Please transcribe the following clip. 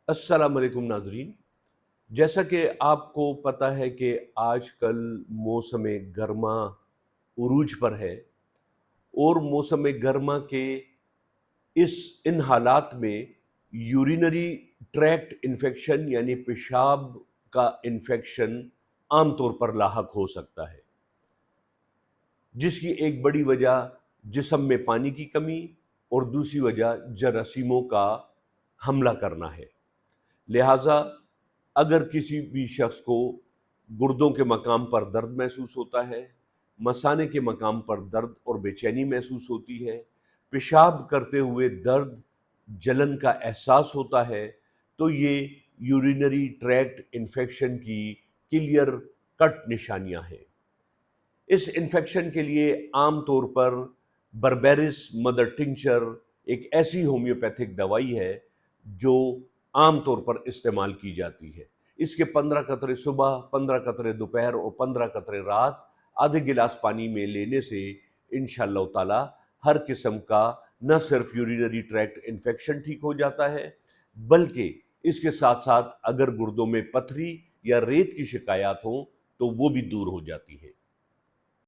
السلام علیکم ناظرین، جیسا کہ آپ کو پتہ ہے کہ آج کل موسم گرما عروج پر ہے اور موسم گرما کے ان حالات میں یورینری ٹریکٹ انفیکشن یعنی پیشاب کا انفیکشن عام طور پر لاحق ہو سکتا ہے، جس کی ایک بڑی وجہ جسم میں پانی کی کمی اور دوسری وجہ جراثیموں کا حملہ کرنا ہے۔ لہٰذا اگر کسی بھی شخص کو گردوں کے مقام پر درد محسوس ہوتا ہے، مثانے کے مقام پر درد اور بے چینی محسوس ہوتی ہے، پیشاب کرتے ہوئے درد، جلن کا احساس ہوتا ہے، تو یہ یورینری ٹریکٹ انفیکشن کی کلیئر کٹ نشانیاں ہیں۔ اس انفیکشن کے لیے عام طور پر بربیرس مدر ٹنکچر ایک ایسی ہومیوپیتھک دوائی ہے جو عام طور پر استعمال کی جاتی ہے۔ اس کے 15 قطرے صبح، 15 قطرے دوپہر اور 15 قطرے رات آدھے گلاس پانی میں لینے سے انشاءاللہ تعالی ہر قسم کا نہ صرف یورینری ٹریکٹ انفیکشن ٹھیک ہو جاتا ہے، بلکہ اس کے ساتھ ساتھ اگر گردوں میں پتھری یا ریت کی شکایات ہوں تو وہ بھی دور ہو جاتی ہے۔